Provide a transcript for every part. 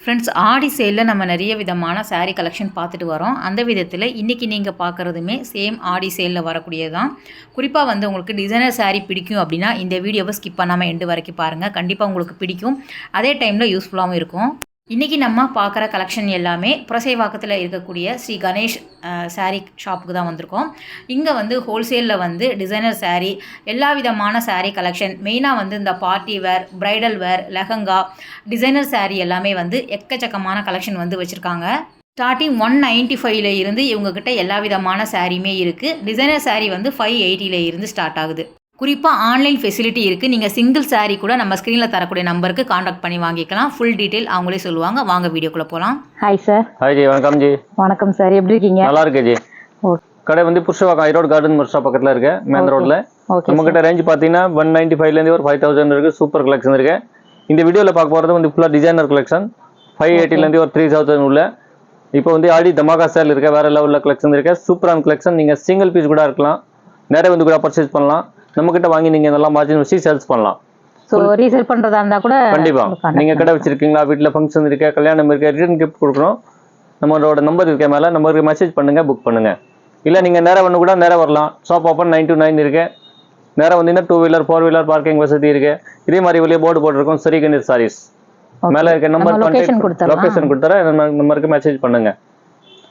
Friends, ஆடி சேலில் நம்ம நிறைய விதமான சாரீ கலெக்ஷன் பார்த்துட்டு வரோம். அந்த விதத்தில் இன்றைக்கி நீங்கள் பார்க்குறதுமே சேம் ஆடி சேலில் வரக்கூடியது தான். குறிப்பாக வந்து உங்களுக்கு டிசைனர் சாரீ பிடிக்கும் அப்படின்னா இந்த வீடியோவை ஸ்கிப் பண்ணாமல் எண்டு வரைக்கும் பாருங்கள். கண்டிப்பாக உங்களுக்கு பிடிக்கும், அதே டைமில் யூஸ்ஃபுல்லாகவும் இருக்கும். இன்றைக்கி நம்ம பார்க்குற கலெக்ஷன் எல்லாமே புரசைவாக்கத்தில் இருக்கக்கூடிய ஸ்ரீ கணேஷ் சாரீ ஷாப்புக்கு தான் வந்திருக்கோம். இங்கே வந்து ஹோல்சேலில் வந்து டிசைனர் சாரீ, எல்லா விதமான சாரீ கலெக்ஷன், மெயினாக வந்து இந்த பார்ட்டி வேர், பிரைடல் வேர், லெஹங்கா, டிசைனர் சாரீ எல்லாமே வந்து எக்கச்சக்கமான கலெக்ஷன் வந்து வச்சுருக்காங்க. ஸ்டார்டிங் 195ல் இருந்து இவங்ககிட்ட எல்லா விதமான சாரியுமே இருக்குது. டிசைனர் சாரீ வந்து 580ல் இருந்து ஸ்டார்ட் ஆகுது. குறிப்பாக ஆன்லைன் ஃபெசிலிட்டி இருக்குது. நீங்கள் சிங்கிள் சாரீ கூட நம்ம ஸ்க்ரீனில் தரக்கூடிய நம்பருக்கு காண்டாக்ட் பண்ணி வாங்கிக்கலாம். ஃபுல் டீட்டெயில் அவங்களே சொல்லுவாங்க. வாங்க வீடியோக்குள்ளே போகலாம். Hi sir. ஹாய் ஜி, வணக்கம் ஜி. வணக்கம் சார், எப்படி இருக்கீங்க? நல்லா இருக்கு ஜி. கடை வந்து புருஷவாக்கம் ஐரோட் கார்டன் மர்ஷா பக்கத்தில் இருக்கு, மெயின் ரோட்ல. நம்மகிட்ட ரேஞ்ச் பார்த்தீங்கன்னா 195லேருந்து ஒரு 5000 இருக்கு. சூப்பர் கலெக்ஷன் இருக்கு. இந்த வீடியோவில் பார்க்க போகிறது வந்து ஃபுல்லாக டிசைனர் கலெக்ஷன். 580லேருந்து ஒரு 3000 உள்ள. இப்போ வந்து ஆடி தமாகா சேல் இருக்கு, வேற லெவலில் கலெக்ஷன் இருக்கு. சூப்பரான கலெக்ஷன். நீங்கள் சிங்கிள் பீஸ் கூட இருக்கலாம், நிறைய வந்து கூட பர்ச்சேஸ் பண்ணலாம். நம்மகிட்ட வாங்கி நீங்கள் நல்லா மார்ஜின் வச்சு சேல்ஸ் பண்ணலாம். ஸோ ரீசேல் பண்ணுறதா இருந்தால் கூட கண்டிப்பாக நீங்கள் கடை வச்சிருக்கீங்களா, வீட்டில் ஃபங்க்ஷன் இருக்கு, கல்யாணம் இருக்கு, ரிட்டர்ன் கிஃப்ட் கொடுக்குறோம். நம்மளோட நம்பர் இருக்க மேலே நம்பருக்கு மெசேஜ் பண்ணுங்க, புக் பண்ணுங்க. இல்லை நீங்கள் நேராக வந்து கூட நேராக வரலாம். ஷாப் ஓப்பன் 9 to 9 இருக்கு. நேராக வந்தீங்கன்னா 2 வீலர் 4 வீலர் பார்க்கிங் வசதி இருக்கு. இதே மாதிரி வெளியே போர்டு போட்டிருக்கோம், ஸ்ரீ கணேஷ் சாரீஸ். மேலே இருக்க நம்பர் லொகேஷன் கொடுத்துறேன், நம்பருக்கு மெசேஜ் பண்ணுங்க.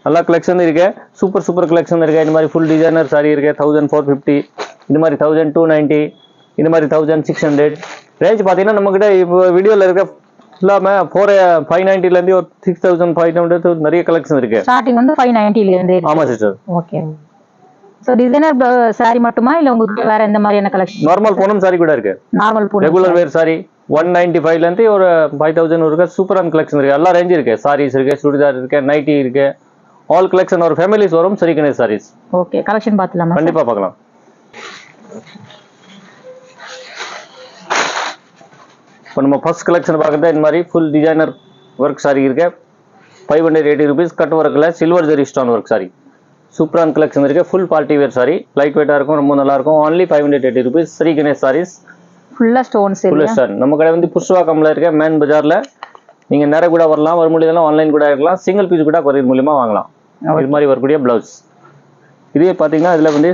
நல்லா கலெக்ஷன் இருக்கு. சூப்பர் கலெக்ஷன் இருக்கு. இந்த மாதிரி ஃபுல் டிசைனர் சாரி இருக்கு. 1450, இந்த மாதிரி 1290, இந்த மாதிரி 1600. ரேஞ்ச் பார்த்தீங்கன்னா நம்மகிட்ட இப்போ வீடியோவில் இருக்க இல்லாமல் 590லேருந்து ஒரு 6500 நிறைய கலெக்ஷன் இருக்கு. ஸ்டார்டிங் வந்து 590லேருந்து. ஆமாம் sister. Okay. So designer sorry மட்டுமா இல்லை உங்களுக்கு வேற எந்த மாதிரியான கலெக்ஷன்? நார்மல் பூனம் சாரி கூட இருக்கு. Normal Poonam regular wear sari 195லேருந்து ஒரு 5000 இருக்கு. சூப்பரான கலெக்ஷன் இருக்கு. எல்லா ரேஞ்ச் இருக்கு. சாரீஸ் இருக்கு, சுடிதார் இருக்கு, நைட்டி இருக்கு. ஆல் கலெக்ஷன் ஒரு ஃபேமிலிஸ் வரும். ஸ்ரீ கணேஷ் சாரீஸ். ஓகே, கலெக்ஷன் பார்த்துலாமா? கண்டிப்பாக பார்க்கலாம். இப்போ நம்ம ஃபர்ஸ்ட் கலெக்ஷன் பார்க்குறது இந்த மாதிரி ஃபுல் டிசைனர் ஒர்க் சாரி இருக்கு. 580 ருபீஸ். கட் ஒர்க்கில் silver zari stone work sari. சூப்பரான கலெக்ஷன் இருக்கு. Full party wear sari, light வெயிட்டாக இருக்கும், ரொம்ப நல்லா இருக்கும். Only 580 rupees. ஸ்ரீ கணேஷ் சாரீஸ். ஃபுல்லாக ஸ்டோன்ஸ். ஃபுல்லாக ஸ்டோன். நம்ம கடை வந்து புஷ்வாக்கம்ல இருக்க மெயின் பஜாரில். நீங்கள் நேராக கூட வரலாம், வர முடியலாம் ஆன்லைன் கூட இருக்கலாம். சிங்கிள் பீஸ் கூட கொரியர் மூலியமாக வாங்கலாம். இது மாதிரி வரக்கூடிய ப்ளவுஸ். இதே பார்த்தீங்கன்னா இதில் வந்து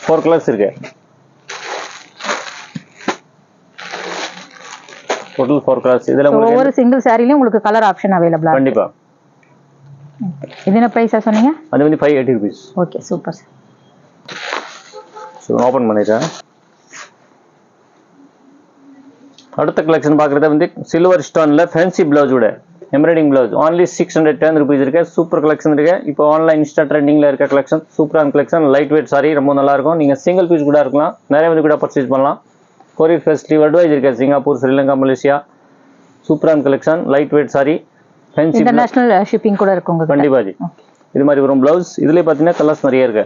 4 கலர்ஸ் இருக்கு. Total 4 colours. இதில் ஒவ்வொரு சிங்கிள் சாரிலையும் உங்களுக்கு கலர் ஆப்ஷன் அவைலபிளா? கண்டிப்பாக. இது என்ன பிரைஸா சொன்னீங்க? அது வந்து 580 rupees. Okay, super. So open பண்ணிடுறேன். அடுத்த கலெக்ஷன் பார்க்குறது வந்து சில்வர் ஸ்டோனில் ஃபேன்சி ப்ளவுஸோட எம்ப்ராய்டிங் ப்ளவுஸ். ஒன்லி 610 ருபீஸ் இருக்கு. சூப்பர் கலெக்ஷன் இருக்கு. இப்போ ஆன்லைன் இன்ஸ்டா ட்ரெண்டிங்கில் இருக்க கலெக்ஷன். சூப்பரான கலெக்ஷன். லைட் வெயிட் சாரி, ரொம்ப நல்லா இருக்கும். நீங்கள் சிங்கிள் பீஸ் கூட இருக்கலாம், நிறைய வந்து கூட பர்ச்சேஸ் பண்ணலாம். கொரியர் ஃபெசிலிட்டி அட்வைஸ் இருக்கு. Singapore, Sri Lanka, Malaysia. சூப்பரான collection. Light weight sari, fancy, international shipping கூட இருக்கும். கண்டிப்பாக ஜி. இது மாதிரி வரும் ப்ளவுஸ். இதுலேயே பார்த்தீங்கன்னா கலர்ஸ் நிறைய இருக்கு.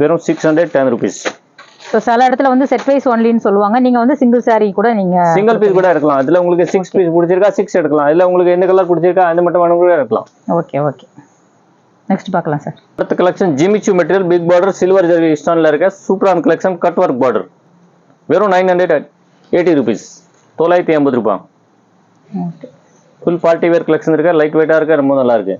வெறும் 610 ருபீஸ். ஸோ சில இடத்துல வந்து செட் வைஸ் ஒன்லின்னு சொல்லுவாங்க. நீங்கள் வந்து சிங்கிள் சாரி கூட நீங்கள் சிங்கிள் பீஸ் கூட எடுக்கலாம். அதில் உங்களுக்கு 6 பீஸ் பிடிச்சிருக்கா 6 எடுக்கலாம். இல்லை உங்களுக்கு எந்த கலர் பிடிச்சிருக்கா அந்த மட்டும் வேணும் கூட எடுக்கலாம். ஓகே. நெக்ஸ்ட் பார்க்கலாம் சார். அடுத்த collection ஜிமிச்சு material, big border, silver ஜெரி ஸ்டோன்ல இருக்க சூப்பரான கலெக்ஷன். Cut work border. வெறும் 980 ருபீஸ். 980 ரூபாய். ஃபுல் பார்ட்டி வேர் கலெக்ஷன் இருக்கு. லைட் வெயிட்டாக இருக்கு, ரொம்ப நல்லா இருக்கு.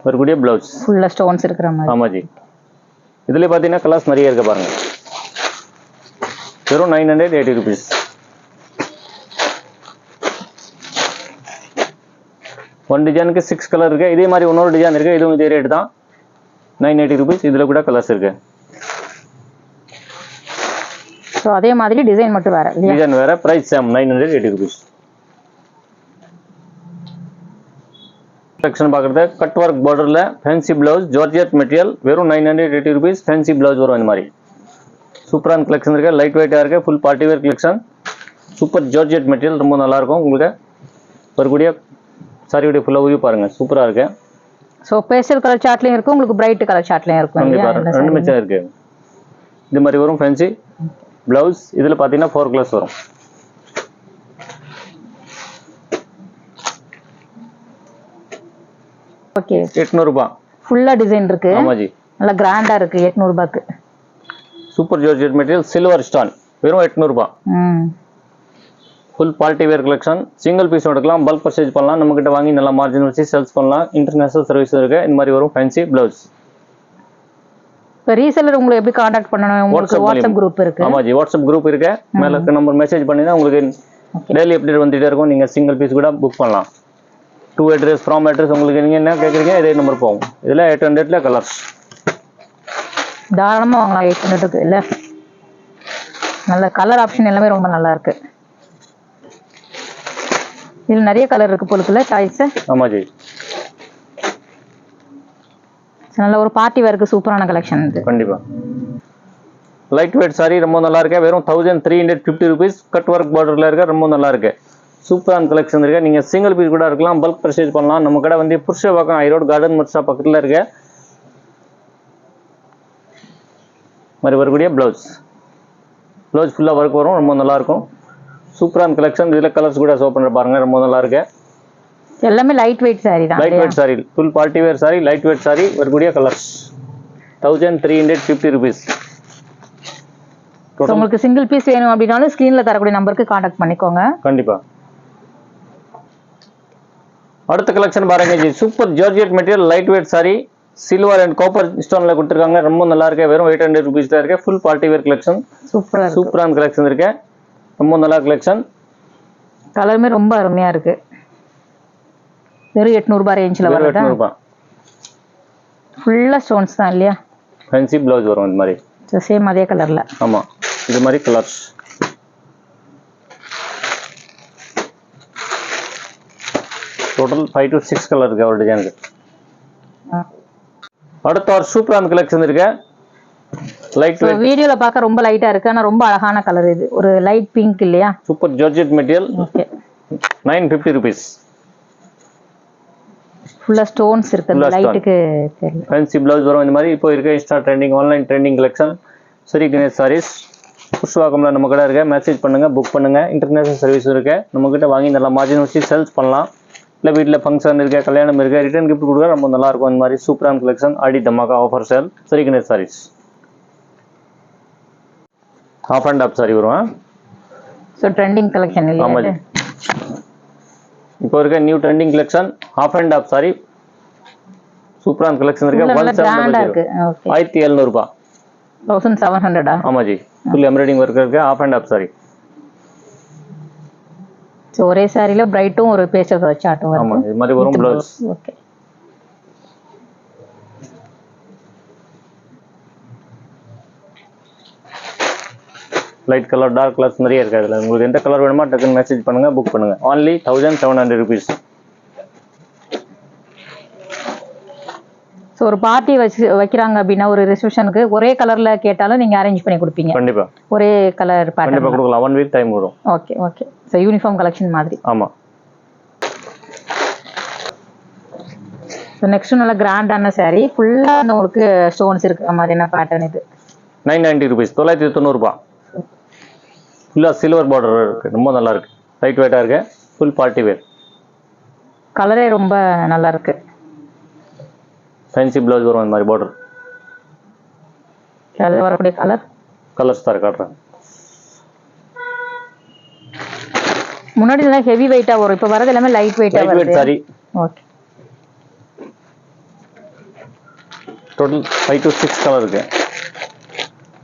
வரக்கூடிய பிளவுஸ் ஃபுல்லாக ஸ்டோன்ஸ் இருக்கிற மாதிரி. ஆமாம் ஜி. இதுல பார்த்தீங்கன்னா கலர்ஸ் நிறைய இருக்கு பாருங்க. வெறும் 980 ருபீஸ். ஒன் டிசைனுக்கு 6 கலர் இருக்கு. இதே மாதிரி இன்னொரு டிசைன் இருக்கு, இதுவும் இதே ரேட் தான், 980 ருபீஸ். இதுல கூட கலர்ஸ் இருக்கு. ஸோ அதே மாதிரி டிசைன் மட்டும் வேற, டிசைன் வேற, பிரைஸ் சேம் 980 ருபீஸ். செக்ஷன் பார்க்குறது கட் ஒர்க் பார்டர்ல ஃபேன்சி பிளவுஸ், ஜார்ஜெட் மெட்டீரியல். வெறும் 980 ருபீஸ். ஃபேன்சி பிளவுஸ் வரும் இந்த மாதிரி. சூப்பரான கலெக்ஷன் இருக்கு. லைட் வெயிட்டாக இருக்கு. Full party wear collection. Super georgette material, ரொம்ப நல்லா இருக்கும். உங்களுக்கு வரக்கூடிய சாரியுடைய ஃபுல்லாக வியூ பாருங்க, சூப்பராக இருக்கு. ஸோ பேஸ்டல் கலர் சார்ட்லையும் இருக்கும், உங்களுக்கு பிரைட் கலர் சார்ட்லையும் இருக்கும். ரெண்டு மிச்சம் இருக்கு. இது மாதிரி வரும் ஃபேன்சி பிளவுஸ். இதில் பார்த்தீங்கன்னா 4 கலர்ஸ் வரும். ஓகே, 800 ரூபாய். ஃபுல்லா டிசைன் இருக்கு. ஆமா ஜி, நல்ல கிராண்டா இருக்கு. 800 ரூபாய்க்கு. Super georgette material, silver stone. வெறும் 800 ரூபாய். Full party wear collection. Single piece எடுக்கலாம், பல்க் பர்ச்சேஸ் பண்ணலாம், நம்மகிட்ட வாங்கி நல்லா மார்ஜின் வச்சு சேல்ஸ் பண்ணலாம். இன்டர்நேஷனல் சர்வீஸ் இருக்கு. இந்த மாதிரி வரும் ஃபேன்சி ப்ளவுஸ். இப்போ ரீசெல்லர் உங்களை எப்படி காண்டாக்ட் பண்ணணும்? உங்களுக்கு வாட்ஸ்அப் குரூப் இருக்கு? ஆமாம் ஜி, வாட்ஸ்அப் குரூப் இருக்கு. மேலே இருக்க நம்பர் மெசேஜ் பண்ணினா உங்களுக்கு டெய்லி அப்டேட் வந்துட்டே இருக்கும். நீங்கள் சிங்கிள் பீஸ் கூட புக் பண்ணலாம். டூ அட்ரஸ் ஃப்ரம் அட்ரஸ் உங்களுக்கு நீங்கள் என்ன கேட்குறீங்க இதே நம்பர் போகும். இதில் 800ல கலர்ஸ் தாராளமாக வாங்கலாம். 800க்கு இல்லை, நல்ல கலர் ஆப்ஷன் எல்லாமே ரொம்ப நல்லா இருக்கு. இதில் நிறைய கலர் இருக்கு பொழுதுல சாய்ஸ். ஆமாம் ஜி, நல்ல ஒரு பார்ட்டி வேருக்கு சூப்பரான கலெக்ஷன் இது. கண்டிப்பாக. லைட் வெயிட் சாரி ரொம்ப நல்லா இருக்கு. வெறும் 1350 ருபீஸ். கட் ஒர்க் பார்டரில் இருக்க ரொம்ப நல்லா இருக்கு. சூப்பரான கலெக்ஷன் இருக்கு. நீங்கள் சிங்கிள் பீஸ் கூட இருக்கலாம், பல்க் பர்ச்சேஸ் பண்ணலாம். நம்ம கடை வந்து புருஷவாக்கம் ஐரோடு கார்டன் மர்சா பக்கத்தில் இருக்க மாதிரி வரக்கூடிய ப்ளவுஸ் ஃபுல்லாக ஒர்க் வரும். ரொம்ப நல்லா இருக்கும். சூப்பரான கலெக்ஷன். இதில் கலர்ஸ் கூட ஷோ பண்ணுற பாருங்க, ரொம்ப நல்லா இருக்கு. எல்லாமே லைட் வெயிட் சாரி தான். Light weight sari, full party wear sari, light weight sorry வரக்கூடிய கலர்ஸ். 1350 ருபீஸ். உங்களுக்கு சிங்கிள் பீஸ் வேணும் அப்படின்னாலும் ஸ்கிரீன்ல தரக்கூடிய நம்பருக்கு கான்டாக்ட் பண்ணிக்கோங்க. கண்டிப்பா. அடுத்த கலெக்ஷன் பாருங்க ji, super georgette material light weight sari, silver and copper ஸ்டோன்ல கொடுத்துருக்காங்க. ரொம்ப நல்லா இருக்கு. வெறும் 800 ருபீஸ்ல இருக்கு. Full party wear collection. சூப்பரான கலெக்ஷன் இருக்கு. ரொம்ப நல்லா கலெக்ஷன். கலருமே ரொம்ப அருமையா இருக்கு. வெறும் 800 ரூபாய் ரேஞ்சில் வருது. 800 ரூபாய். ஃபுல்லா ஸ்டோன்ஸ் தான் இல்லையா? ஃபேன்சி ப்ளவுஸ் வரும் இந்த மாதிரி. சேம் அதே கலர்ல. ஆமா, இது மாதிரி கலர்ஸ். டோட்டல் 5 to 6 கலர் இருக்கு ஒரு டிசைனுக்கு. அடுத்த ஒரு சூப்பரான கலெக்ஷன் இருக்கு. Light weight. வீடியோல பார்க்க ரொம்ப லைட்டா இருக்கு, ஆனா ரொம்ப அழகான கலர் இது. ஒரு லைட் பிங்க் இல்லையா? Super georgette material. Okay. 950 rupees. ஃபுல்லா ஸ்டோன்ஸ் இருக்கு. லைட்டுக்கு தெரியல. ஃபேன்சி ப்ளவுஸ் வரும் இந்த மாதிரி. இப்போ இருக்க insta trending, online trending collection. Sri Ganesh sarees புஷ்வாக்கம்ல நம்ம கடை இருக்கு. மெசேஜ் பண்ணுங்க, புக் பண்ணுங்க. இன்டர்நேஷனல் சர்வீஸ் இருக்கு. நம்ம கிட்ட வாங்கி நல்லா மார்ஜின் வச்சு சேல்ஸ் பண்ணலாம். இல்லை வீட்டில் ஃபங்க்ஷன் இருக்கு, கல்யாணம் இருக்கு, ரிட்டர்ன் கிஃப்ட் கொடுக்க ரொம்ப நல்லா இருக்கும். இந்த மாதிரி சூப்பரான கலெக்ஷன். ஆடி தமாக்கா offer sale. Shri Ganesh Sarees. Half and half sari வரும். ஸோ ட்ரெண்டிங் கலெக்ஷன் இல்லையா? ஆமாம். இப்போ இருக்க new trending collection half and half sari. சூப்பரான கலெக்ஷன் இருக்கு. 1700 ரூபாய். 1700. ஆமா ஜி, ஃபுல் எம்ப்ராய்டிங் ஒர்க் இருக்கு. Half and half sari. So ஒரே சாரியில பிரைட்டும் ஒரு பேஸ்டல் கலர் சார்ட்டும் வரும். ஆமா, இது மாதிரி வரும் blouse. Okay. Light colour, dark colours நிறைய இருக்கு. அதில் உங்களுக்கு எந்த கலர் வேணுமோ டக்குன்னு மெசேஜ் பண்ணுங்க, புக் பண்ணுங்க. only 1700 rupees. ஸோ ஒரு பார்ட்டி வைக்கிறாங்க அப்படின்னா ஒரு ரிசப்ஷனுக்கு ஒரே கலர்ல கேட்டாலும் நீங்க அரேஞ்ச் பண்ணி கொடுப்பீங்க? கண்டிப்பா. ஒரே கலர் பேட்டர்ன் கண்டிப்பா கொடுக்கலாம். 1 வீக் டைம் வரும். Okay okay. So uniform collection மாதிரி. ஆமா. ஸோ நெக்ஸ்ட் நல்ல கிராண்டான சாரி. ஃபுல்லா உங்களுக்கு ஸ்டோன்ஸ் இருக்கு மாதிரி என்ன பேட்டர்ன் இது? 990 ருபீஸ். 990 ரூபாய். ஃபுல்லா சில்வர் பார்டர் இருக்கு. ரொம்ப நல்லா இருக்கு. லைட் வெயிட்டா இருக்கு. ஃபுல் பார்ட்டி வேர். கலரே ரொம்ப நல்லா இருக்கு. ஃபேன்சி ப்ளவுஸ் வரும் இந்த மாதிரி பார்டர். அது வரக்கூடிய கலர்ஸ் தான் காட்டுறேன். முன்னாடி எல்லாம் ஹெவி வெயிட்டா வரும், இப்போ வரது எல்லாமே லைட் வெயிட்டா வருது. Light weight sorry. Okay. Total 5 to 6 colour இருக்கு.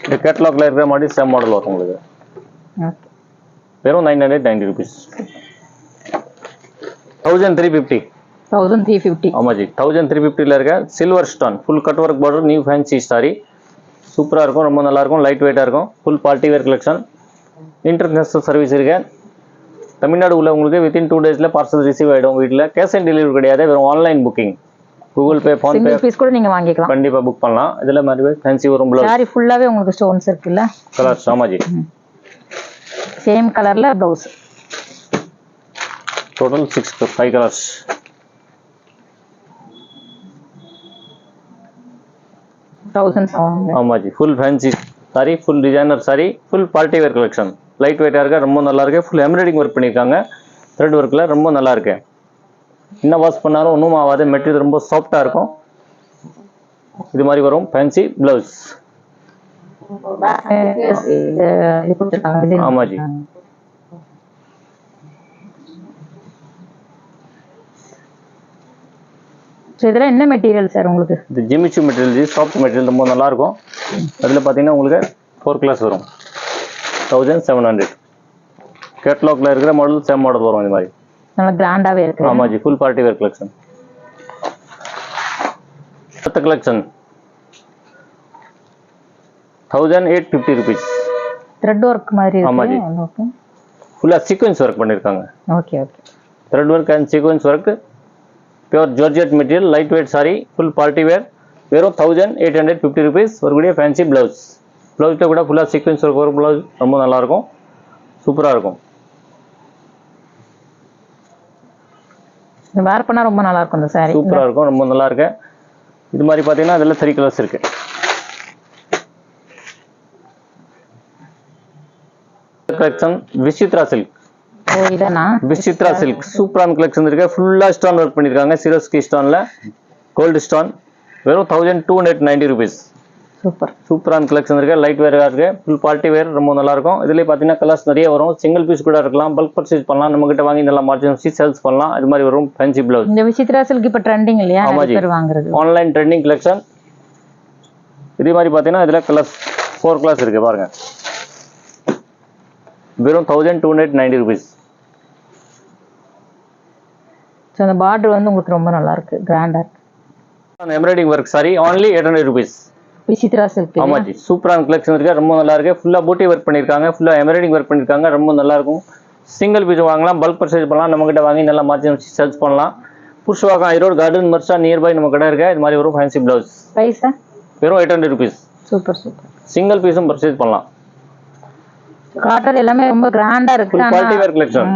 இந்த கேட்டலாக்ல இருக்கிற மாதிரி சேம் மாடல் வரும் உங்களுக்கு. ஓகே. வெறும் 990 ருபீஸ். 1350. 1350. ஆமா ஜி, 1350ல இருக்க silver stone full cut work border new fancy sorry. சூப்பரா இருக்கும். ரொம்ப நல்லா இருக்கும். லைட் வெயிட்டா இருக்கும். Full party wear collection. International service இருக்கு. தமிழ்நாடு உள்ள உங்களுக்கு வித்தின் 2 டேஸ்ல பார்சல் ரிசீவ் ஆயிடும். வீட்டில் கேஷ் ஆன் டெலிவரி கிடையாது. வெறும் online booking. Google Pay, PhonePe. Single piece கூட நீங்க வாங்கிக்கலாம். கண்டிப்பா புக் பண்ணலாம். இதுல மாதிரி ஃபேன்சி வரும் ப்ளவுஸ். சாரி ஃபுல்லாவே உங்களுக்கு ஸ்டோன்ஸ் இருக்குல்ல? கலர்ஸ். ஆமா ஜி. சேம் கலர்ல ப்ளவுஸ். Total 5 colours. ஆமா ji, full fancy sari, full designer sari, full party wear collection. Light வெயிட்டா இருக்கு. ரொம்ப நல்லா இருக்கு. ஃபுல் எம்ப்ராய்டிங் ஒர்க் பண்ணிருக்காங்க. த்ரெட் ஒர்க்ல ரொம்ப நல்லா இருக்கு. என்ன வாஷ் பண்ணாலும் ஒன்றும் ஆகாது. மெட்டீரியல் ரொம்ப சாஃப்டா இருக்கும். இது மாதிரி வரும் ஃபேன்சி ப்ளவுஸ். இது கொடுத்துருக்காங்க design ஆமா ஜி. கொடுத்திருக்காங்க. So, இதெல்லாம் என்ன மெட்டீரியல் சார் உங்களுக்கு? இது ஜிமிச்சு மெட்டீரியல் ஜி, சாஃப்ட் மெட்டீரியல் ரொம்ப நல்லா இருக்கும். அதில் பார்த்தீங்கன்னா உங்களுக்கு 4 கிளாஸ் வரும் 1700. கேட்லாக்ல இருக்கிற மாடல் சேம் மாடல் வரும் இந்த மாதிரி. நல்லா கிராண்டாவே இருக்கு. ஆமா ji, full party wear collection. அடுத்த கலெக்ஷன் 1850 rupees. த்ரெட் ஒர்க் மாதிரி ஆமா ஜி. இருக்கு. ஓகே. ஃபுல்லா சீக்வென்ஸ் ஒர்க் பண்ணிருக்காங்க. Okay okay. Thread work and sequence work, pure georgette material, light weight sari, full party வேர், வெறும் 1850 rupees. வரக்கூடிய ஃபேன்சி பிளவுஸ். பிளவுஸ்ல கூட ஃபுல்லா சீக்வென்ஸ் ஒர்க் வரும் பிளவுஸ், ரொம்ப நல்லா இருக்கும், சூப்பரா இருக்கும். இது வேர் பண்ணா ரொம்ப நல்லா இருக்கும் இந்த saree. சூப்பரா இருக்கும், ரொம்ப நல்லா இருக்கு. இது மாதிரி பாத்தீங்கன்னா அதுல 3 கலர்ஸ் இருக்கு. Collection Vichitra silk. ஓ இதனா? விசித்ரா சில்க் சூப்பரான கலெக்ஷன் இருக்கு. ஃபுல்லா ஸ்டோன் ஒர்க் பண்ணிருக்காங்க. சிரோஸ்கி ஸ்டோன்ல கோல்டு ஸ்டோன், வெறும் 1290 rupees. சூப்பர். சூப்பரான கலெக்ஷன் இருக்கு. லைட் வேரா இருக்கு, ஃபுல் பார்ட்டி வேர், ரொம்ப நல்லா இருக்கும். இதுலயே பாத்தீங்கன்னா கலர்ஸ் நிறைய வரும். சிங்கிள் பீஸ் கூட இருக்கலாம், பல்க் பர்ச்சேஸ் பண்ணலாம், நம்ம கிட்ட வாங்கி நல்லா மார்ஜின் வச்சு சேல்ஸ் பண்ணலாம். இது மாதிரி வரும் ஃபேன்சி பிளவுஸ். இந்த விசித்ரா சில்க் இப்ப ட்ரெண்டிங் இல்லையா? ஆமா நிறைய ஜி. பேர் வாங்குறது. Online trending collection. இதே மாதிரி பாத்தீங்கன்னா இதுல கலர்ஸ் 4 கிளாஸ் இருக்கு பாருங்க. வெறும் 1290 rupees. ஸோ அந்த பார்டர் வந்து உங்களுக்கு ரொம்ப நல்லா இருக்கு, கிராண்டா இருக்கு. Embroidering work sari only 800 rupees. Vichitra silk. ஆமா ஜி, சூப்பரான கலெக்ஷன் இருக்கு, ரொம்ப நல்லா இருக்கு. ஃபுல்லா பூட்டி ஒர்க் பண்ணிருக்காங்க, ஃபுல்லா எம்ப்ராய்டிங் ஒர்க் பண்ணிருக்காங்க, ரொம்ப நல்லா இருக்கும். சிங்கிள் பீஸ் வாங்கலாம், பல்க் பர்ச்சேஸ் பண்ணலாம், நம்ம கிட்ட வாங்கி நல்லா மார்ஜின் வச்சு சேல்ஸ் பண்ணலாம். புஷ்வாக்கம் ஐரோடு கார்டன் மர்சா நியர்பை நம்ம கடை இருக்கு. இது மாதிரி வரும் ஃபேன்சி பிளவுஸ். பிரைஸ் வெறும் 800 rupees. Super super. சிங்கிள் பீஸும் பர்ச்சேஸ் பண்ணலாம். காட்டன் எல்லாமே ரொம்ப கிராண்டா இருக்கு. Full party wear collection.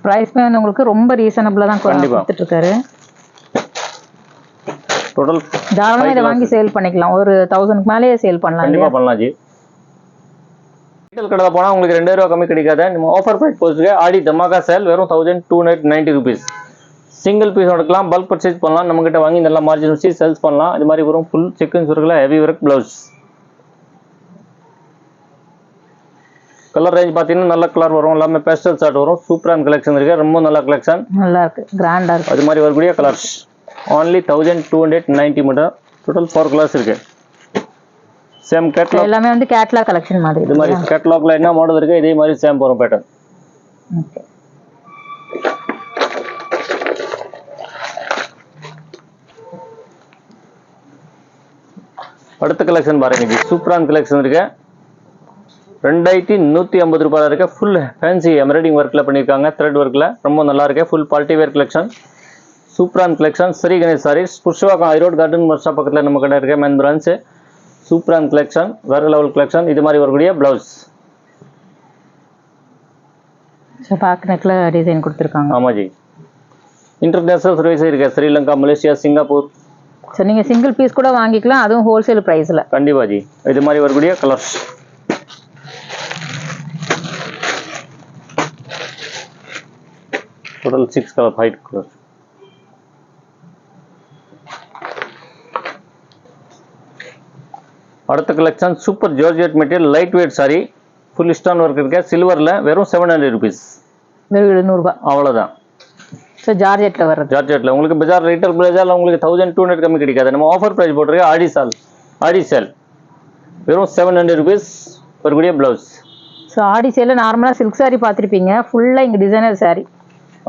பிரைஸ்மே வந்து உங்களுக்கு ரொம்ப ரீசனபிளா தான் கண்டிப்பா கொடுத்துட்டு இருக்காரு. டோட்டல் தாராளமா இதை வாங்கி சேல் பண்ணிக்கலாம். ஒரு 1000க்கு மேலேயே சேல் பண்ணலாம். கண்டிப்பா பண்ணலாம் ஜி. ரீட்டைல் கடையில் போனா உங்களுக்கு 2000 ரூபாய் கம்மி கிடைக்காது. நம்ம ஆஃபர் பிரைஸ் போட்டுருக்கு. ஆடி தமாகா சேல், வெறும் 1290 rupees. சிங்கிள் பீஸ் எடுக்கலாம், பல்க் பர்ச்சேஸ் பண்ணலாம், நம்ம கிட்ட வாங்கி நல்லா மார்ஜின் வச்சு சேல்ஸ் பண்ணலாம். இது மாதிரி வரும் ஃபுல் சீக்வென்ஸ் ஒர்க்ல heavy work blouse. Colour range பாத்தீங்கன்னா நல்ல கலர் வரும், எல்லாமே பேஸ்டல் ஷார்ட் வரும். சூப்பரான கலெக்ஷன் இருக்கு, ரொம்ப நல்ல கலெக்ஷன், நல்லா இருக்கு, கிராண்டா இருக்கு. அது மாதிரி வரக்கூடிய கலர்ஸ் only 1290 மட்டும். டோட்டல் 4 கலர்ஸ் இருக்கு. சேம் கேட்லாக், எல்லாமே வந்து கேட்லாக் கலெக்ஷன் மாதிரி. இது மாதிரி கேட்லாக்ல என்ன மாடல் இருக்கு இதே மாதிரி சேம் வரும் பேட்டர்ன். ஓகே. அடுத்த கலெக்ஷன் பாருங்க ஜி, சூப்பரான கலெக்ஷன் இருக்கு. 2150 ரூபாய் இருக்கு. ஃபுல் ஃபேன்சி எம்ப்ராய்டிங் ஒர்க்ல பண்ணிருக்காங்க, த்ரெட் ஒர்க்ல, ரொம்ப நல்லா இருக்கு. ஃபுல் பார்ட்டி வேர் கலெக்ஷன், சூப்பரான கலெக்ஷன். ஸ்ரீ கணேஷ் சாரீஸ், புஷ்வாக்கம் ஐரோட் கார்டன் மர்சா பக்கத்துல நம்ம கடை இருக்கு, மெயின் பிரான்ச். சூப்பரான கலெக்ஷன், வேற லெவல் கலெக்ஷன். இது மாதிரி வரக்கூடிய பிளவுஸ். பேக் நெக்ல டிசைன் கொடுத்துருக்காங்க. ஆமா ஜி, இன்டர்நேஷனல் சர்வீஸ் இருக்கு, ஸ்ரீலங்கா, மலேசியா, சிங்கப்பூர். ஸோ நீங்க சிங்கிள் பீஸ் கூட வாங்கிக்கலாம், அதுவும் ஹோல்சேல் பிரைஸ்ல. கண்டிப்பா ஜி, இது மாதிரி வரக்கூடிய கலர்ஸ். Total 6 colour, 5 colour. அடுத்த collection super georgette material, light weight sari, full stone work இருக்கு, சில்வர்ல, வெறும் 700 rupees. வெறும் 700 ரூபாய். அவ்வளவுதான். ஸோ ஜார்ஜெட்ல வருது. ஜார்ஜெட்ல உங்களுக்கு பஜார் ரீட்டைல் பிரைஸால உங்களுக்கு 1200 கம்மி கிடைக்காது. நம்ம ஆஃபர் பிரைஸ் போட்டிருக்கோம், ஆடி சேல், வெறும் 700 rupees வரக்கூடிய பிளவுஸ். ஸோ ஆடி சேல்ல நார்மலா சில்க் சாரி பார்த்துருப்பீங்க, ஃபுல்லா இங்க டிசைனர் சாரி.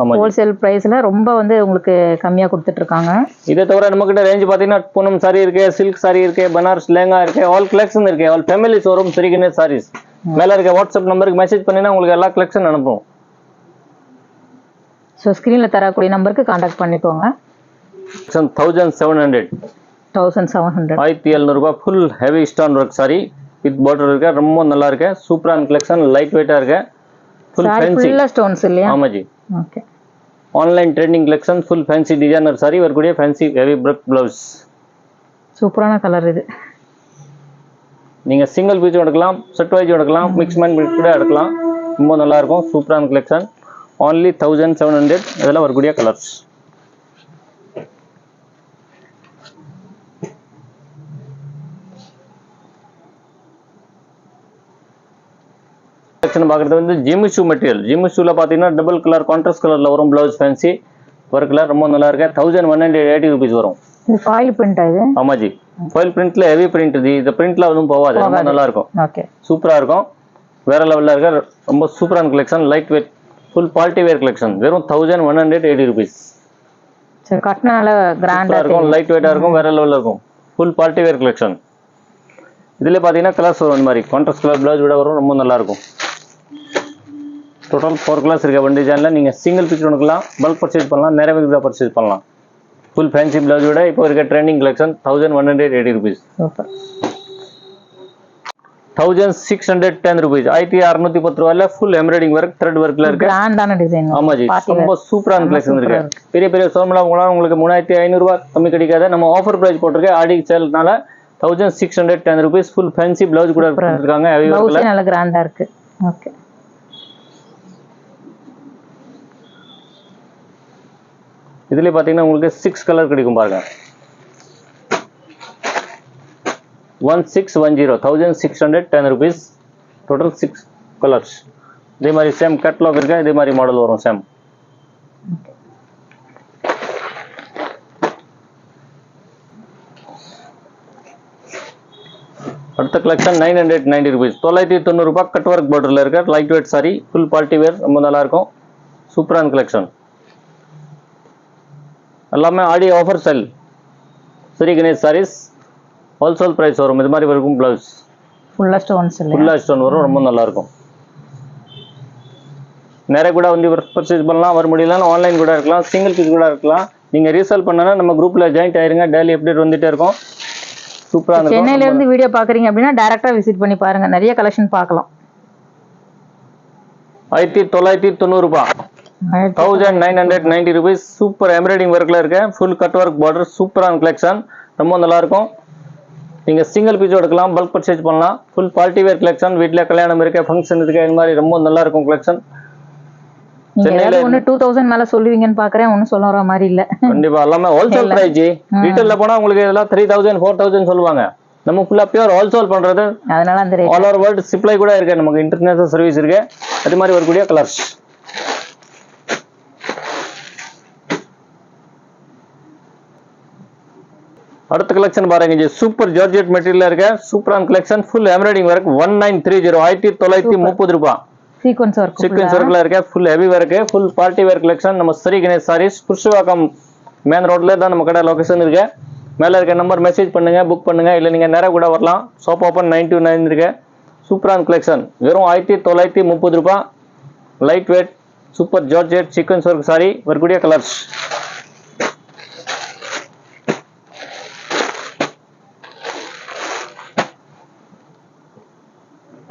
ஆமா, ஹோல்சேல் பிரைஸ்ல ரொம்ப வந்து உங்களுக்கு கம்மியா கொடுத்துட்டு இருக்காங்க. இதை தவிர நம்ம கிட்ட ரேஞ்ச் பாத்தீங்கன்னா பூனம் சாரி இருக்கு, சில்க் சாரி இருக்கு, பனாரஸ் லெஹங்கா இருக்கு, ஆல் கலெக்ஷன் இருக்கு. All family showroom Shri Ganesh Sarees. மேல இருக்க வாட்ஸ்அப் நம்பருக்கு மெசேஜ் பண்ணினா உங்களுக்கு எல்லா கலெக்ஷன் அனுப்புவோம். ஸோ ஸ்க்ரீனில் தரக்கூடிய நம்பருக்கு காண்டாக்ட் பண்ணிக்கோங்க. 1700 1700 ரூபாய். Full heavy stone work sorry with border இருக்கு, ரொம்ப நல்லா இருக்கு. சூப்பரான கலெக்ஷன், லைட் வெயிட்டா இருக்கு, ஃபுல் ஃபேன்சி ஸ்டோன்ஸ் இல்லையா? ஆமா G. Okay. Online trending collection, full fancy designer sorry வரக்கூடிய ஃபேன்சி ஹெவி பிளக் பிளவுஸ். சூப்பரான கலர் இது. நீங்க சிங்கிள் பீஸ் எடுக்கலாம், செட் வைஸ் எடுக்கலாம், மிக்ஸ் மேன் கூட எடுக்கலாம், ரொம்ப நல்லா இருக்கும். சூப்பரான கலெக்ஷன், only 1700. இதெல்லாம் வரக்கூடிய கலர்ஸ். கலெக்ஷன் பார்க்குறது வந்து ஜிம்மி ஷூ மெட்டீரியல். ஜிம்மி ஷூவில் பார்த்தீங்கன்னா டபுள் கலர் கான்ட்ராஸ்ட் கலரில் வரும். ப்ளவுஸ் ஃபேன்சி ஒர்க்கில் ரொம்ப நல்லா இருக்கு. 1180 rupees வரும். இது ஃபாயில் பிரிண்ட் இது. ஆமாம் ஜி, ஃபாயில் பிரிண்ட்ல ஹெவி பிரிண்ட் இது. இந்த பிரிண்ட்ல ஒன்றும் போகாது, ரொம்ப நல்லா இருக்கும். ஓகே, சூப்பராக இருக்கும், வேற லெவலில் இருக்க ரொம்ப சூப்பரான collection. Light wait full party wear collection. வெறும் 1180 rupees. சரி, கட்டினால கிராண்டா இருக்கும், லைட் வெயிட்டாக இருக்கும், வேற லெவலில் இருக்கும். Full party wear collection. இதில் பார்த்தீங்கன்னா கலர்ஸ் வரும். இந்த மாதிரி கான்ட்ராஸ்ட் கலர் ப்ளவுஸ் விட வரும், ரொம்ப நல்லா இருக்கும். டோட்டல் 4 கலர்ஸ் இருக்க ஒன் டிசைனில் நீங்கள் சிங்கிள் பீஸ் எடுக்கலாம், பல்க் பர்ச்சேஸ் பண்ணலாம், நிறைய பேருக்கு பர்ச்சேஸ் பண்ணலாம். ஃபுல் ஃபேன்சி ப்ளவுஸ் விட இப்போ இருக்க trending collection 1180 rupees. Super. 1610 rupees. 1610 ரூபாயில ஃபுல் எம்ப்ராய்டிங் ஒர்க், த்ரெட் ஒர்க்ல இருக்கு. கிராண்டான டிசைன். ஆமா ஜி, ரொம்ப சூப்பரான கலெக்ஷன் இருக்கு. பெரிய பெரிய ஷோரூம்லாம் உங்களுக்கு 3500 ரூபாய் கம்மி கிடைக்காது. நம்ம ஆஃபர் பிரைஸ் போட்டிருக்கேன் ஆடி சேல்னால 1610 rupees. ஃபுல் ஃபேன்சி ப்ளவுஸ் கூட கொடுத்துருக்காங்க. நல்ல கிராண்டா இருக்கு. ஓகே, இதுல பாத்தீங்கன்னா உங்களுக்கு 6 கலர் கிடைக்கும் பாருங்க. 1610, 1610 rupees. Total 6 colours. இதே மாதிரி சேம் கேட்லாக் இருக்கு, இதே மாதிரி மாடல் வரும் சேம். அடுத்த கலெக்ஷன் 990 rupees. 990 ரூபாய் கட் ஒர்க் பார்டர்ல இருக்க light weight sari, full party வேர், ரொம்ப நல்லா இருக்கும். சூப்பரான கலெக்ஷன். எல்லாமே ஆடி ஆஃபர் செல். ஸ்ரீ கணேஷ் சாரீஸ் ஹோல்சேல் பிரைஸ் வரும். இது மாதிரி இருக்கும். ப்ளவுஸ் ஃபுல்லா ஸ்டோன்ஸ் இல்ல, ஃபுல்லா ஸ்டோன் வரும், ரொம்ப நல்லா இருக்கும். நிறைய கூட வந்து பர்ச்சேஸ் பண்ணலாம், வர முடியலன்னா ஆன்லைன் கூட இருக்கலாம், சிங்கிள் பீஸ் கூட இருக்கலாம். நீங்க ரீசேல் பண்ணனா நம்ம குரூப்ல ஜாயின்ட் ஆயிருங்க, டெய்லி அப்டேட் வந்துட்டே இருக்கும். சூப்பரா இருக்கும். சென்னையில இருந்து வீடியோ பாக்குறீங்க அப்படின்னா டைரக்டா விசிட் பண்ணி பாருங்க, நிறைய கலெக்ஷன் பார்க்கலாம். 1990 ரூபாய். 1990 rupees. சூப்பர் எம்ப்ராய்டிங் ஒர்க்ல இருக்கு, ஃபுல் கட் ஒர்க் பார்டர், சூப்பரான கலெக்ஷன், ரொம்ப நல்லா இருக்கும். நீங்க சிங்கிள் பீஸ் எடுக்கலாம், பல்க் பர்ச்சேஸ் பண்ணலாம். Full party wear collection. வீட்ல கல்யாணம் இருக்கு, ஃபங்க்ஷன் இருக்கு, இந்த மாதிரி ரொம்ப நல்லா இருக்கும் கலெக்ஷன். சென்னையில 2000 மேல சொல்லுவீங்கன்னு பாக்குறேன், ஒன்னும் சொல்ல வர மாதிரி இல்ல. கண்டிப்பா எல்லாமே ஹோல்சேல் பிரைஸ். ரீட்டைல்ல போனா உங்களுக்கு இதெல்லாம் 3000 4000 சொல்லுவாங்க. நம்ம ஃபுல்லா பியூர் ஹோல்சேல் பண்றது, அதனால அந்த ஆல் ஓவர் வேர்ல்ட் சப்ளை கூட இருக்கு, நமக்கு இன்டர்நேஷனல் சர்வீஸ் இருக்கு. அது மாதிரி வரக்கூடிய கலர்ஸ். அடுத்த கலெக்ஷன் பாருங்க ஜி, சூப்பர் ஜார்ஜெட் மெட்டீரியல்ல இருக்க சூப்பரான கலெக்ஷன். Full embroidering work. 1930, 1930 ரூபாய். சீக்வென்ஸ் ஒர்க், சீக்வென்ஸ் ஒர்க்ல இருக்க full heavy work, full party wear collection. நம்ம ஸ்ரீ கணேஷ் சாரீஸ், புருஷவாக்கம் மெயின் ரோட்ல தான் நம்ம கடை லொகேஷன் இருக்கு. மேல இருக்க நம்பர் மெசேஜ் பண்ணுங்க, புக் பண்ணுங்க, இல்ல நீங்க நேரா கூட வரலாம். ஷாப் ஓபன் 9 to 9 இருக்கு. சூப்பரான கலெக்ஷன். வெறும் 1930 ரூபாய். Light weight super georgette sequence work sorry, வரக்கூடிய கலர்ஸ்.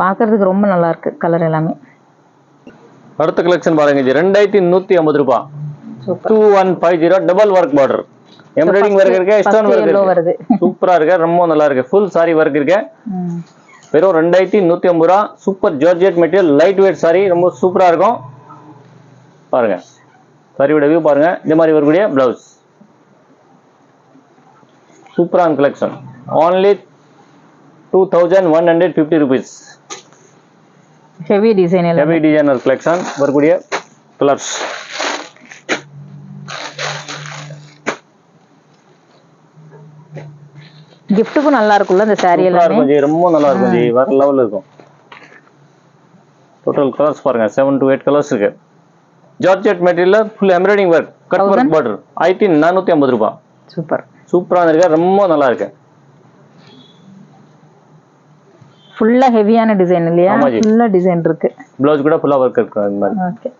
பாக்குறதுக்கு ரொம்ப நல்லா இருக்கு கலர் எல்லாமே. அடுத்த கலெக்ஷன் பாருங்க ஜி, 2150 ரூபாய். 2150 double work border. Embroidering work இருக்கு, ஸ்டோன் ஒர்க் இருக்கு, சூப்பரா இருக்கு, ரொம்ப நல்லா இருக்கு. ஃபுல் சாரி ஒர்க் இருக்கு. வெறும் 2150 ரூபாய். Super georgette material, light weight sari, ரொம்ப சூப்பரா இருக்கும். பாருங்க சாரியோட வியூ பாருங்க. இந்த மாதிரி வரக்கூடிய பிளவுஸ், சூப்பரான collection. only 2150 rupees. Heavy design எல்லாம், ஹெவி டிசைனர் கலெக்ஷன், வரக்கூடிய கலர்ஸ். கிஃப்ட்டுக்கும் நல்லா இருக்கும்ல இந்த சாரி எல்லாமே. ரொம்ப நல்லா இருக்கும் ஜி, வேற லெவல்ல இருக்கும். டோட்டல் கலர்ஸ் பாருங்க, 7 to 8 கலர்ஸ் இருக்கு. Georgette material, full embroidering work, cut work border. 1450 ரூபாய். சூப்பர், சூப்பரா இருக்கு, ரொம்ப நல்லா இருக்கு. ஃபுல்லா ஹெவியான டிசைன் இல்லையா? ஃபுல்லா டிசைன் இருக்கு. ப்ளவுஸ் கூட ஃபுல்லா வர்க் இருக்கு இந்த மாதிரி. ஓகே,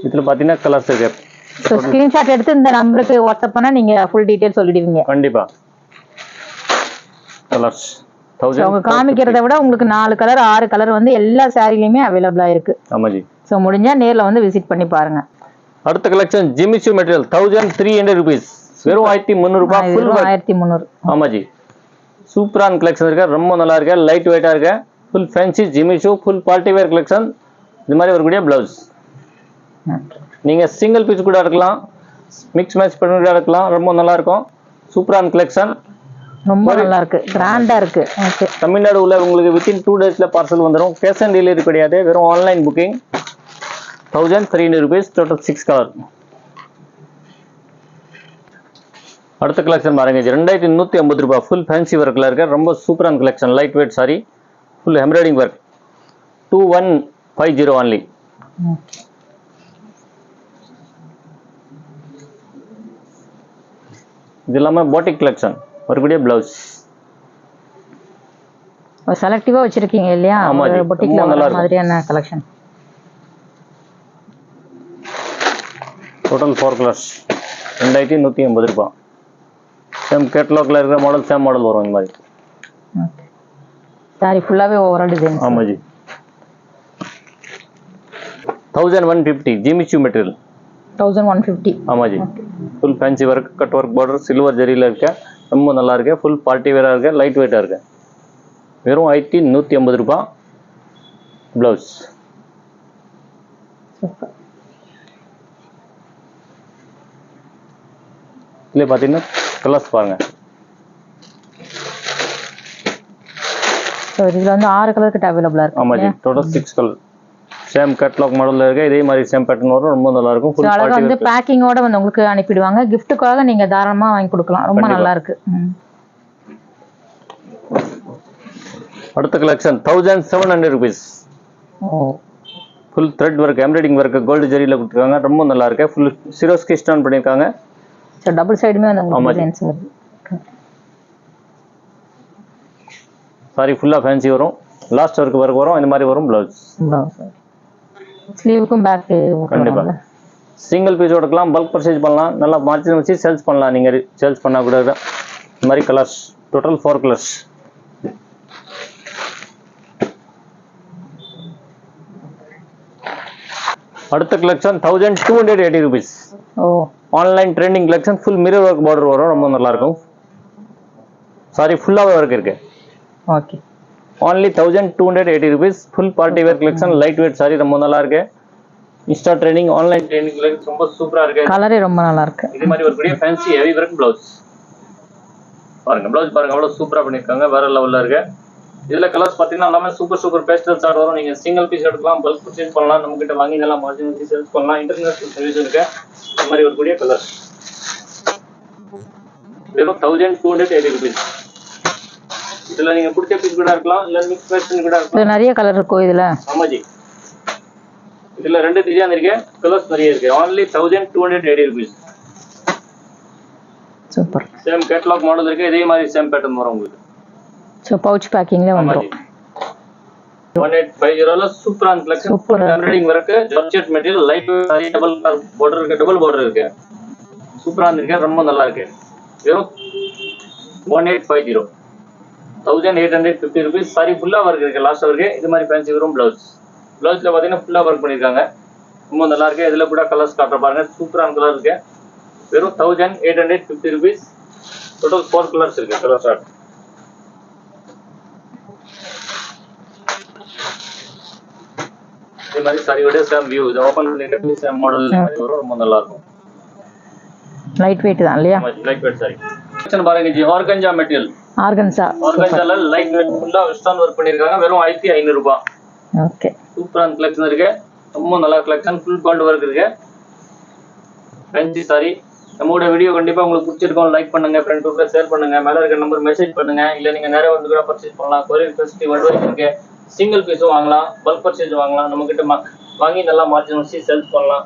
இதுல பாத்தீங்கன்னா கலர்ஸ் இருக்கு. சோ ஸ்கிரீன்ஷாட் எடுத்து இந்த நம்பருக்கு வாட்ஸ்அப் பண்ணா நீங்க ஃபுல் டீடைல் சொல்லிடுவீங்க. கண்டிப்பா. கலர்ஸ் 1000 அவங்க காமிக்கிறத விட உங்களுக்கு 4 கலர் 6 கலர் வந்து எல்லா சாரிலயுமே அவைலபிளா இருக்கு. ஆமா ஜி. சோ முடிஞ்சா நேர்ல வந்து விசிட் பண்ணி பாருங்க. அடுத்த collection Jimmy shoe material 1300 rupees. வெறும் 1300 ரூபாய். ஃபுல் 1300. ஆமா ஜி, சூப்பரான கலெக்ஷன் இருக்கு, ரொம்ப நல்லா இருக்கு, லைட் வெயிட்டா இருக்கு. Full fancy Jimmy shoe, full party wear collection. இந்த மாதிரி வரக்கூடிய பிளவுஸ். நீங்க சிங்கிள் பீஸ் கூட எடுக்கலாம், மிக்ஸ் மேட்ச் பண்ணி கூட எடுக்கலாம், ரொம்ப நல்லா இருக்கும். சூப்பரான கலெக்ஷன். ரொம்ப நல்லா இருக்கு, கிராண்டா இருக்கு. ஓகே. தமிழ்நாடு உள்ள உங்களுக்கு வித்தின் 2 daysல பார்சல் வந்துடும். கேஷ் ஆன் டெலிவரி கிடையாது, வெறும் online booking. 1300 rupees, total 6 color. அடுத்த கலெக்ஷன் பாருங்க, 2150 ரூபாய். ஃபுல் ஃபேன்சி ஒர்க்ல இருக்க ரொம்ப சூப்பரான collection. Light weight sari, full embroidering work. 2150 only. இது இல்லாம பாட்டிக் கலெக்ஷன், வரக்கூடிய பிளவுஸ். செலக்டிவா வச்சிருக்கீங்க இல்லையா? பொட்டிக்ல வர மாதிரியான கலெக்ஷன். டோட்டல் 4 கலர்ஸ், 2150 ரூபாய். சேம் கேட்டலாக்ல இருக்கிற மாடல் சேம் மாடல் வரும் இந்த மாதிரி. சாரி ஃபுல்லாவே ஓவரால் டிசைன். ஆமா ஜி. 1150 Jimmy Choo material. 1150. ஆமா ji. Full fancy work, cut work, border, silver ஜரியில இருக்க, ரொம்ப நல்லா இருக்கு. ஃபுல் பார்ட்டி வேரா இருக்கு, லைட் வெயிட்டா இருக்கு. வெறும் 1150 ரூபாய். பிளவுஸ். சூப்பர். இதுல பாத்தீங்கன்னா கலர்ஸ் பாருங்க. சோ இதுல வந்து 6 கலர் கிட்ட அவேலபிளா இருக்கு. ஆமா G, total 6 colour. Same catalogue மாடல்ல இருக்கு, இதே மாதிரி சேம் பேட்டர்ன் வரும், ரொம்ப நல்லா இருக்கும். ஃபுல் பார்ட்டி வந்து பேக்கிங்கோட வந்து உங்களுக்கு அனுப்பிடுவாங்க. கிஃப்ட்டுக்காக நீங்க தாராளமா வாங்கி கொடுக்கலாம், ரொம்ப நல்லா இருக்கு. அடுத்த collection 1700 rupees. Full thread work, embroidery work, gold ஜரியில கொடுத்துருக்காங்க, ரொம்ப நல்லா இருக்கு. ஃபுல் சிரோஸ்கி ஸ்டோன் பண்ணிருக்காங்க. சோ டபுள் சைடுமே வந்து உங்களுக்கு டிசைன்ஸ் வருது. சாரி ஃபுல்லா ஃபேன்சி வரும், லாஸ்ட் ஒர்க் வரும், இந்த மாதிரி வரும் பிளவுஸ். ஸ்லீவுக்கும் பேக் கண்டிப்பா. சிங்கிள் பீஸ் எடுக்கலாம், பல்க் பர்ச்சேஸ் பண்ணலாம், நல்லா மார்ஜின் வச்சு சேல்ஸ் பண்ணலாம். நீங்க சேல்ஸ் பண்ணா கூட இந்த மாதிரி கலர்ஸ். Total 4 colours. அடுத்த collection 1280 rupees. Online trending collection. Full mirror work border வரும், ரொம்ப நல்லா இருக்கும். சாரி ஃபுல்லாவே ஒர்க் இருக்கு. Okay. only 1280 rupees. Full party wear collection, light weight sari, ரொம்ப நல்லா இருக்கு. Insta trending, online trending collection ரொம்ப சூப்பரா இருக்கு. கலரே ரொம்ப நல்லா இருக்கு. இதே மாதிரி ஒரு பெரிய ஃபேன்சி ஹெவி ஒர்க் பிளவுஸ் பாருங்க. பிளவுஸ் பாருங்க, அவ்வளவு சூப்பரா பண்ணிருக்காங்க, வேற லெவல்ல இருக்கு. இதுல கலர்ஸ் பாத்தீங்கன்னா எல்லாமே சூப்பர் பேஸ்டல் ஷார்ட் வரும். நீங்க சிங்கிள் பீஸ் எடுக்கலாம், பல்க் பர்ச்சேஸ் பண்ணலாம், நம்ம கிட்ட வாங்கி இதெல்லாம் மார்ஜின் வச்சு சேல்ஸ் பண்ணலாம். இன்டர்நேஷனல் சர்வீஸ் இருக்கு. இந்த மாதிரி ஒரு பெரிய கலர். வெறும் 1280 rupees. இதுல நீங்க பிடிச்ச பீஸ் கூட இருக்கலாம், இல்ல மிக்ஸ் வெர்ஷன் கூட இருக்கலாம். நிறைய கலர் இருக்கும் இதுல. ஆமா ஜி. இதுல 2 டிசைன் இருக்கு, கலர்ஸ் நிறைய இருக்கு. only 1280 rupees. Super. Same catalogue model இருக்கு, இதே மாதிரி சேம் பேட்டர்ன் வரும் உங்களுக்கு. சோ பவுச் பேக்கிங்ல வந்துரும். 1850 ல சூப்பரான collection. Full embroidering work, georgette material, light sari, double border இருக்கு, டபுள் பார்டர் இருக்கு. சூப்பரான இருக்கு, ரொம்ப நல்லா இருக்கு. வெறும் 1850. 1850 rupees. சாரி ஃபுல்லா வர்க் இருக்கு, லாஸ்ட் வர்க். இது மாதிரி ஃபேன்சி வரும் பிளவுஸ். பிளவுஸ்ல பாத்தீங்கன்னா ஃபுல்லா வர்க் பண்ணிருக்காங்க, ரொம்ப நல்லா இருக்கு. இதுல கூட கலர்ஸ் காட்டுற பாருங்க, சூப்பரான கலர் இருக்கு. வெறும் 1850 rupees. டோட்டல் 4 கலர்ஸ் இருக்கு. Colour chart. இதே மாதிரி சாரியோட சேம் வியூ, இது ஓபன் பண்ணிட்டு சேம் மாடல் வரும், ரொம்ப நல்லா இருக்கும். லைட் வெயிட் தான் இல்லையா? Light weight sari. கலெக்ஷன் பாருங்க ஜி, ஆர்கன்ஜா மெட்டீரியல். ஆர்கன்ஜால லைட் வெயிட் ஃபுல்லா வெஸ்டர்ன் வர்க் பண்ணிருக்காங்க, வெறும் 1500 ரூபாய். ஓகே. சூப்பரான கலெக்ஷன் இருக்கு, ரொம்ப நல்ல கலெக்ஷன். ஃபுல் கோல்ட் வர்க் இருக்கு, ஃபேன்சி சாரி. நம்மளோட வீடியோ கண்டிப்பா உங்களுக்கு பிடிச்சிருக்கும். லைக் பண்ணுங்க, ஃப்ரெண்ட் குரூப்ல ஷேர் பண்ணுங்க, மேல இருக்க நம்பர் மெசேஜ் பண்ணுங்க, இல்ல நீங்க நேரா வந்து கூட பர்ச்சேஸ் பண்ணலாம். கொரியர் ஃபெசிலிட்டி வேர்ல்ட் இருக்கு. சிங்கிள் பீஸும் வாங்கலாம், பல்க் பர்ச்சேஸ் வாங்கலாம். நம்ம கிட்ட வாங்கி நல்லா மார்ஜின் வச்சு சேல்ஸ் பண்ணலாம்.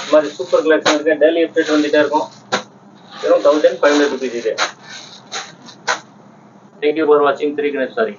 இந்த மாதிரி சூப்பர் கலெக்ஷன் இருக்கு, டெய்லி அப்டேட் வந்துட்டே இருக்கும். வெறும் 1500 rupees இது. Thank you for watching 3 Ganesh Saree.